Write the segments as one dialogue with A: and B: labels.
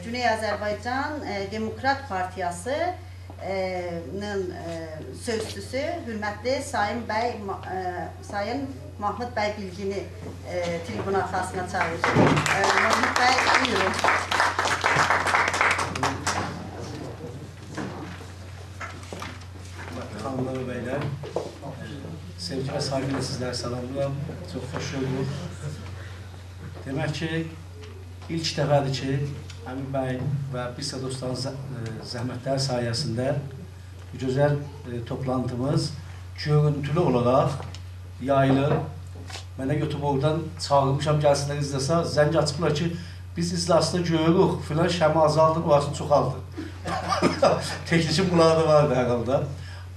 A: Güney Azərbaycan Demokrat Partiyasının sözçüsü, hürmətli Sayın Mahmud bəy Bilgini tribun arxasına çağırır. Mahmud bəy, buyurun.
B: Hanımlar ve beyler, sevgi ve saygıyla sizler salamlıyorum. Çok hoş olduk. Demek ki ilk dəfədir ki, Əmin bəy və bir sıra dostların zəhmətlər sayəsində bu gözəl toplantımız görüntülü olaraq yayılır. Mənə götürüb oradan çağırmışam, gəlsinlər izləsə, zəng açıblar ki, biz izlasında görürük, filan şəmi azaldı, orasını çoxaldı. Teknikin bunlarda vardı hər halda.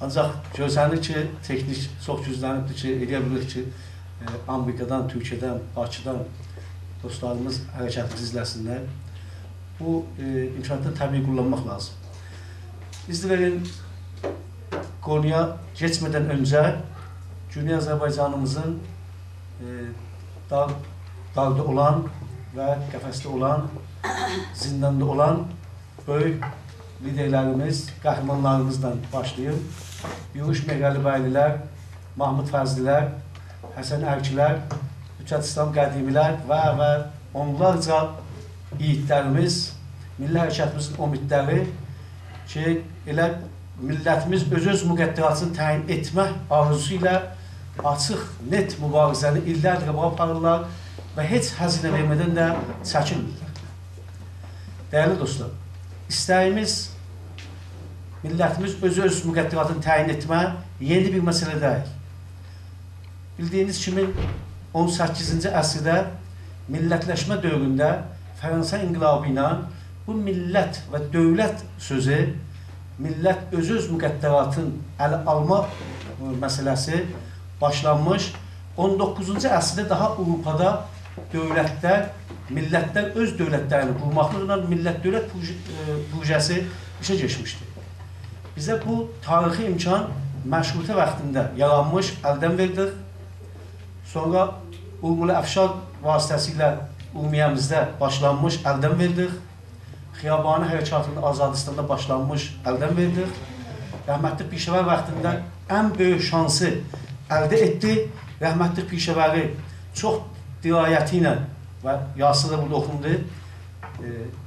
B: Ancaq görsənir ki, teknik çox güclənibdir ki, eləyə bilir ki, Amerikadan, Türkiyədən, Bakıdan dostlarımız hərəkətimizi izləsinlər. Bu imkanları təbii kullanmaq lazım. İzin verin, konuya geçmeden öncə Güney Azərbaycanımızın dağda olan və qəfəsdə olan, zindanda olan böyük liderlərimiz, qəhrəmanlarımızdan başlayıb. Yürüş Meğəlibəylər, Mahmud Fəzlilər, Həsən Ərkilər, Hüccət İslam qədimilər və onlarca yiğitlərimiz, milli hərəkətimizin umidləri ki, elə millətimiz öz müqəddəratını təyin etmə arzusu ilə açıq, net mübarizəni illərdir qabağa aparırlar və heç həzinə vermədən də çəkinmirlər. Dəyərli dostlar, istəyimiz millətimiz öz müqəddəratını təyin etmə yeni bir məsələ deyil. Bildiyiniz kimi 18-ci əsrdə millətləşmə dövründə Fransa inqilabı ilə bu millət və dövlət sözü, millət öz müqəddəratın ələ alma məsələsi başlanmış. 19-cu əsrdə daha Avropada dövlətlər, millətlər öz dövlətlərini qurmaqlıqla millət dövlət projesi işə geçmişdir. Bizə bu tarixi imkan məşrutə vaxtında yaranmış, əldən verdik. Sonra Urmulu Əfşar vasitəsilə Urmiyəmizdə başlanmış, əldən verdik. Xiyabani hərəkatının Azadistanda başlanmış, əldən verdik. Rəhmətli Pişəvər vaxtında ən böyük şansı əldə etdi. Rəhmətli Pişəvəri çox dirayəti ilə və yazısı da burada oxundu.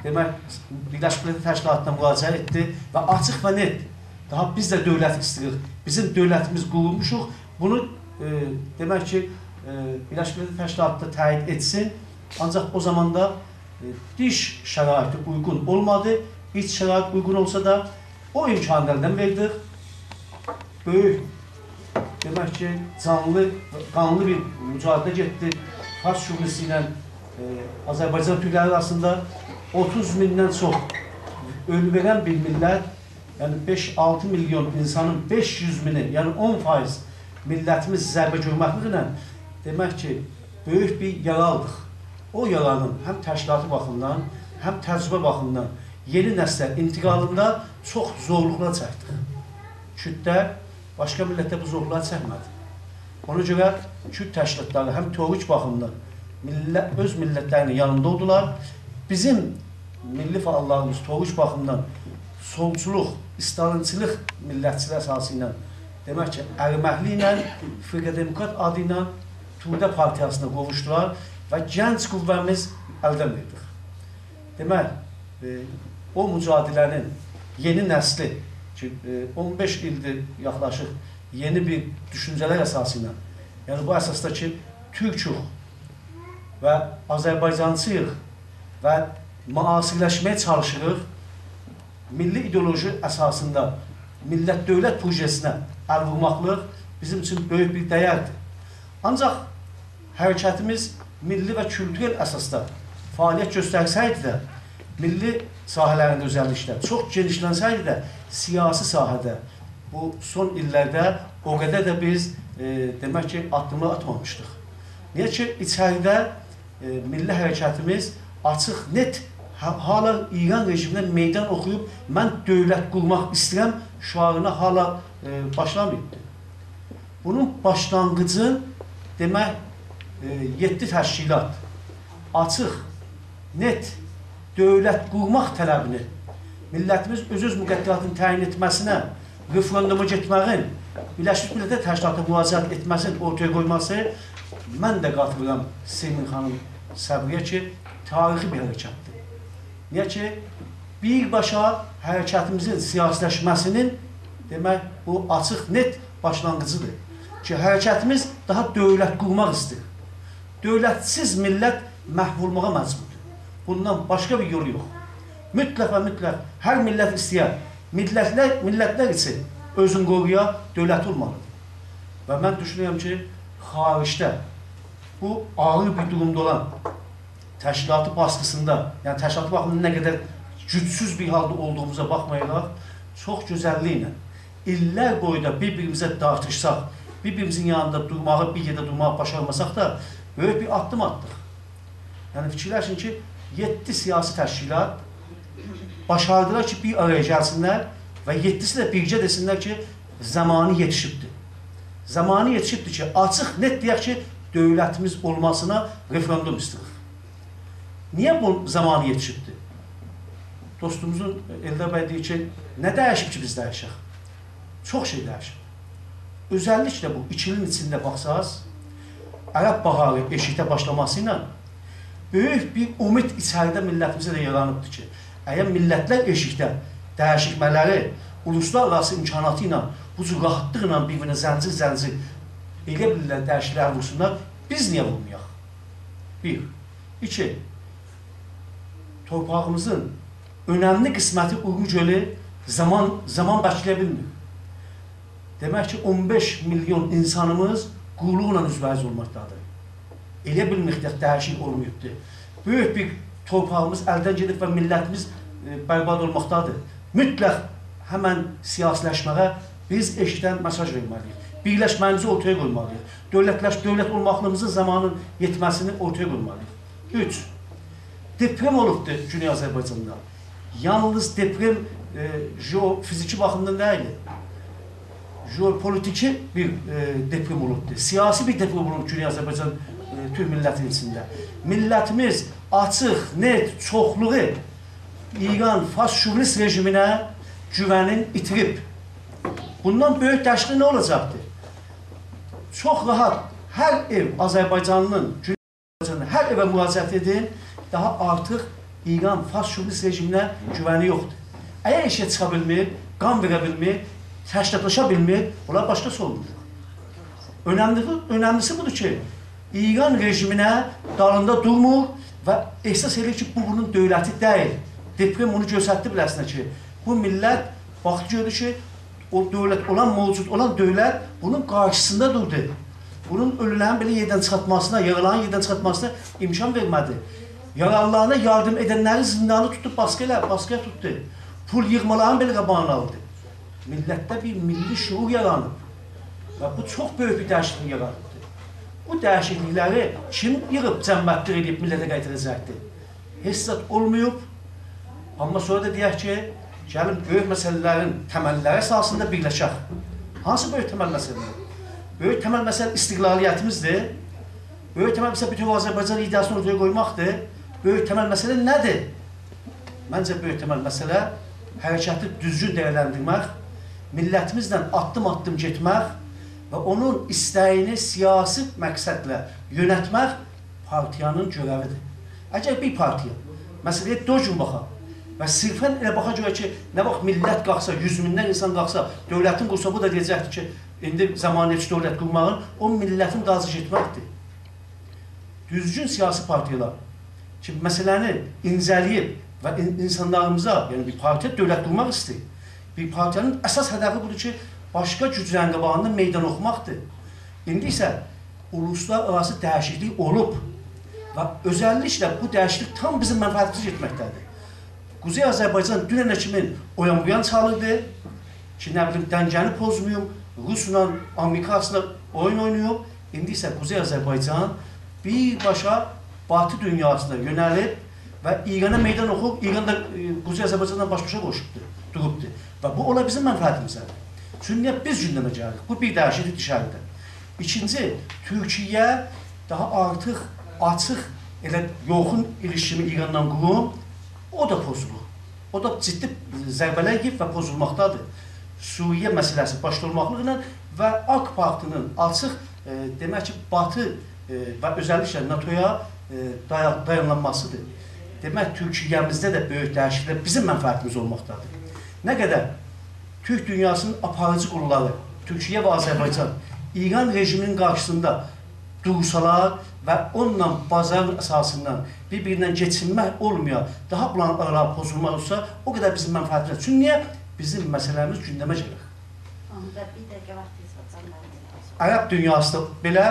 B: Demək, Birləşmiş Millətlər Təşkilatına müraciət etdi və açıq və net, daha biz də dövlət istəyirik. Bizim dövlətimiz qurulmuşuq. Bunu demək ki, Birləşmiş Millətlər Təşkilatı təyin etsin. Ancaq o zamanda diş şəraiti uyğun olmadı. İç şərait uyğun olsa da o imkanlardan verdik. Böyük, demək ki, qanlı bir mücadilə getdi. Fars şubesi ilə Azərbaycan türkləri arasında 30 mindən çox ölü verən bir millət, yəni 5-6 milyon insanın 500 mini, yəni 10% millətimiz zərbə görməklə demək ki, böyük bir yaraldıq. O yaranın həm təşkilatı baxımdan, həm təcrübə baxımdan yeni nəslə intiqalında çox zorluqlar çəkdik. Kürdlər başqa millətdə bu zorluqlar çəkmədi. Ona görə Kürd təşkilatları həm teorik baxımdan öz millətlərinin yanında oldular. Bizim milli fəallarımız teorik baxımdan solçuluq, İstalinçilik millətçilər əsası ilə, demək ki, Ərməkli ilə, Firqə Demokrat adı ilə Tuğdə Partiyasına qovuşdular və gənc qüvvəmiz əldən verdik. Demək, o mücadilənin yeni nəsli ki, 15 ildir yaxlaşıq yeni bir düşüncələr əsası ilə, yəni bu əsasda ki, Türküq və Azərbaycancıyıq və müasirləşməyə çalışırıq, milli ideoloji əsasında millət-dövlət projesinə əl vurmaqlıq bizim üçün böyük bir dəyərdir. Ancaq hərəkətimiz milli və kültürel əsasda fəaliyyət göstərsəydi də, milli sahələrində özəllikdə çox genişlənsəydi də, siyasi sahədə bu son illərdə o qədər də biz demək ki, addımlar atmamışdıq. Niyə ki, içəridə milli hərəkətimiz açıq, net, hala İran rejiminə meydan oxuyub, mən dövlət qurmaq istəyirəm, şüarına hala başlamayıb. Bunun başlanğıcı, demək, 7 təşkilat açıq, net dövlət qurmaq tələbini, millətimiz öz müqəddəratını təyin etməsinə, referenduma getməyin, Birləşmiş Millətlər Təşkilatı müraciət etməsinin ortaya qoyması, mən də qatılıram Semin xanım Səbriyə ki, tarixi bir hərəkətdir. Niyə ki, birbaşa hərəkətimizin siyasiləşməsinin demək, bu açıq, net başlanğıcıdır. Ki, hərəkətimiz daha dövlət qurmaq istəyir. Dövlətsiz millət məhv olmağa məcburdur. Bundan başqa bir yolu yox. Mütləq və mütləq hər millət istəyər. Millətlər üçün özün qoruya dövlət olmalıdır. Və mən düşünürəm ki, xaricdə bu ağır bir durumda olan təşkilatı baskısında, yəni təşkilatı baxımından nə qədər gücsüz bir halda olduğumuza baxmayaraq, çox gözəlliklə, illər boyda bir-birimizə dartışsaq, bir-birimizin yanında durmağı, bir yerdə durmağı başarmasaq da, böyük bir addım atdıq. Yəni fikirləşin ki, 7 siyasi təşkilat başardılar ki, bir araya gəlsinlər və 7'si də bircə desinlər ki, zamanı yetişibdir. Zamanı yetişibdir ki, açıq, net deyək ki, dövlətimiz olmasına referendum istəyir. Niyə bu zamanı yetişibdir? Dostumuzun Eldar bəy deyir ki, nə dəyişib ki, biz dəyişək? Çox şey dəyişib. Özəlliklə bu 2 ilin içində baxsaq, Ərəb baharı eşikdə başlaması ilə böyük bir umid içəridə millətimizə də yaranıbdır ki, əgər millətlər eşikdə dəyişikmələri uluslararası imkanatı ilə, bu cür rahatlıqla bir-birinə zəncir elə bilirlər, dəyişiklər vursunlar, biz niyə vurmayaq? 1. 2. Torpağımızın önəmli qisməti Urmu gölü zaman bəkləyə bilmir. Demək ki, 15 milyon insanımız qulluqla üzbəyiz olmaqdadır. Elə bir miqdar dəyişik olmayıbdır. Böyük bir torpağımız əldən gedib və millətimiz bərbad olmaqdadır. Mütləq həmən siyasiləşməyə biz eşidən mesaj verməliyik. Birləşməyimizi ortaya qoymalıyıq. Dövlət olmaqlığımızın zamanın yetməsini ortaya qoymalıyıq. 3. Deprem olubdur Güney Azərbaycanda. Yalnız deprem jeofiziki baxımdan deyil. Jeopolitiki bir deprem olubdur. Siyasi bir deprem olubdur Güney Azərbaycan Türk millətinin içində. Millətimiz açıq, net, çoxluğu İran fas şovinist rejiminə güvənin itirib. Bundan böyük dəşli nə olacaqdır? Çox rahat hər ev Azərbaycanlının, Güney Azərbaycanlının hər evə müraciət edin, daha artıq İran fas şovinist rejiminə güvəni yoxdur. Əgər işə çıxa bilmir, qan verə bilmir, təşkilatlaşa bilmir, onlar başqa sorundur. Önəmlisi budur ki, İran rejiminə dalında durmur və ehsas edir ki, bu bunun dövləti deyil. Deprem onu göstərdi biləsinə ki, bu millət vaxt gördü ki, o dövlət olan, mövcud olan dövlət bunun qarşısında durdu. Bunun ölülərin belə yerdən çıxartmasına, yaraların yerdən çıxartmasına imkan vermədi. Yaralılarına yardım edənləri zindanı tutdu, baskıya tutdu. Pul yığmaların belə qabağını aldı. Millətdə bir milli şuur yaranıb və bu çox böyük bir dəyişiklik yaratdı. Bu dəyişiklikləri kim yığıb, cəmmətdir edib millətə qaytaracaqdır? Heç zat olmayıb, amma sonra da deyək ki, gəlin böyük məsələlərin təməlləri əsasında birləşək. Hansı böyük təməl məsələdir? Böyük təməl məsələ istiqlaliyyətimizdir. Böyük təməl məsələ bütün Azərbaycan iddiasını ortaya qoymaqdır. Böyük təməl məsələ nədir? Məncə böyük təməl məsələ hərəkəti düzgün dəyərləndirmək, millətimizlə addım-addım getmək və onun istəyini siyasi məqsədlə yönətmək partiyanın görəvidir. Əgər bir partiya məsələyə döcün baxaq və sirfən elə baxa görə ki, nə vaxt millət qalxsa, 100 mindən insan qalxsa, dövlətin qursa, bu da deyəcəkdir ki, indi zamaniyyə dövlət qurmağın o millətin razı getməkdir. Düzgün siyasi partiyalar ki, məsələni incələyib və insanlarımıza, yəni bir partiya dövlət qurmaq istəyir. Bir partiyanın əsas hədəfi budur ki, başqa güclərin qabağında meydan oxumaqdır. İndi isə uluslararası dəyişiklik olub və özəlliklə bu dəyişiklik tam bizim mənfəətimizə getməkdədir. Quzey Azərbaycan dünənə kimin oyan-buyan çalırdı ki, nə bilim, dəngəni pozmuyum, Rusla, Amerika arasında oyun oynuyub. İndi isə Quzey Azərbaycan birbaşa Batı dünyasına yönəlib və İrana meydan oxub, İran da Quzey Azərbaycandan baş-başa durubdur. Və bu ola bizim mənfəətimizədir. Çünki biz gündəmə gəlirik. Bu bir dəyişiklik dışarıdır. İkinci, Türkiyə daha artıq açıq, elə yoxun ilişkimi İrandan qurum, o da pozulur. O da ciddi zərbələr yiyib və pozulmaqdadır. Suriyə məsələsi başda olmaqlıqla və AK Partinin açıq, demək ki, Batı və özəlliklə NATO-ya dayanlanmasıdır. Demək, Türkiyəmizdə də böyük dəyişikliklər bizim mənfəətimiz olmaqdadır. Nə qədər Türk dünyasının aparıcı qurulları, Türkiyə və Azərbaycan, İran rejiminin qarşısında dursalar və onunla bazar əsasından bir-birindən geçinmək olmaya, daha planlara pozulmaq olsa, o qədər bizim mənfəətimiz. Çünki niyə? Bizim məsələmiz gündəmə gəlir. Ərəb dünyası da belə,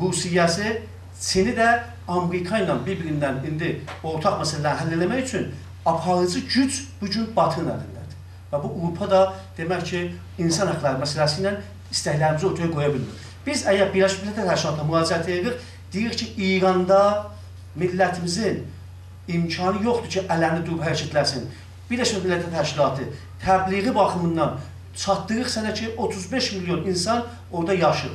B: Rusiyyəsi, Çini də Amerika ilə bir-birindən indi ortaq məsələləri həll eləmək üçün aparıcı güc bugün Batının əlindədir. Və bu Avropa da demək ki, insan haqları məsələsi ilə istəklərimizi ortaya qoya bilmir. Biz əgər Birləşmiş Millətlər Təşkilatına müraciət edirik, deyirik ki, İranda millətimizin imkanı yoxdur ki, ələni durub hərəkətləsin. Birləşmiş Millətlər Təşkilatı təbliği baxımından çatdırıq sənə ki, 35 milyon insan orada yaşır.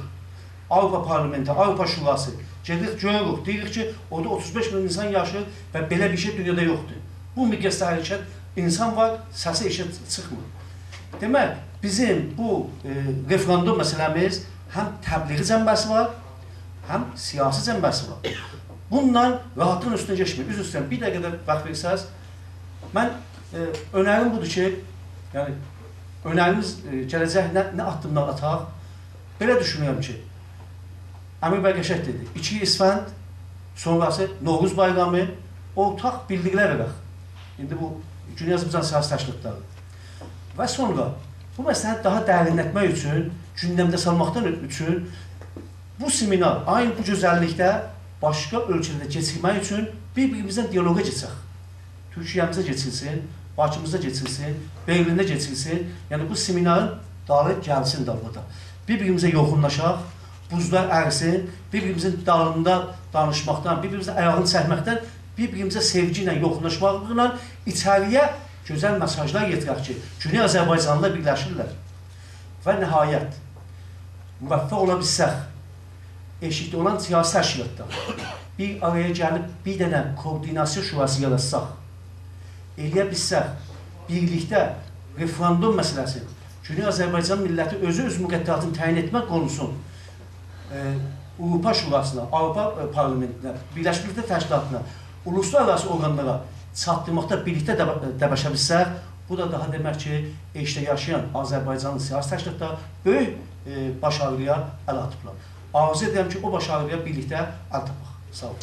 B: Avropa Parlamenti, Avropa Şurası gedirik, görürük, deyirik ki, orada 35 milyon insan yaşır və belə bir şey dünyada yoxdur. Bu miqyasda hərəkət insan var, səsi eşit çıxmır. Demək, bizim bu referendum məsələmiz həm təbliği cəmbəsi var, həm siyasi cəmbəsi var. Bundan rahatlığın üstünə geçmir. Üz üstünə bir dəqiqədə vaxt versəz, mən önərim budur ki, yəni, önərimiz gələcək nə addımlar ataq, belə düşünürəm ki, Əmir bəy Qəşəng dedi, 2 İsfənd, sonrası Novruz bayramı, ortaq bildiklər verək. İndi bu, Güney Azərbaycan siyasi təşkilatları. Və sonra, bu məsələni daha dərinlətmək üçün, gündəmdə salmaqdan üçün, bu seminar, aynı bu gözəllikdə başqa ölkələrdə keçirmək üçün bir-birimizdən diyaloqa keçək. Türkiyəmizə keçilsin, Bakımızda geçilsin, Berlində geçilsin. Yəni bu seminarın dalı gəlsin də burada. Bir-birimizə yoxunlaşaq, buzlar ərsin, bir-birimizin dalında danışmaqdan, bir-birimizin ayağını çəkməkdən, bir-birimizə sevgi ilə, yoxunlaşmaqla içəriyə gözəl mesajlar yetirək ki, Güney Azərbaycanlılar birləşirlər. Və nəhayət, müvəffəq ola bilsək, eşikdə olan siyasi təşkilatlar bir araya gəlib bir dənə koordinasiya şurası yaratsaq, eləyə bilsək, birlikdə referendum məsələsi, Güney Azərbaycan milləti özü öz müqəddəratını təyin etmək qonusun Avropa Şurasına, Avropa Parlamentinə, Birləşmiş Millətlər Təşkilatına, uluslararası orqanlara çatdırmaqda birlikdə dəbəşə bilsək, bu da daha demək ki, eşdə yaşayan Azərbaycanlı siyasi təşkilatlar böyük başarıya əl atıblar. Arzu edirəm ki, o başarıya birlikdə əl tapaq. Sağ olun.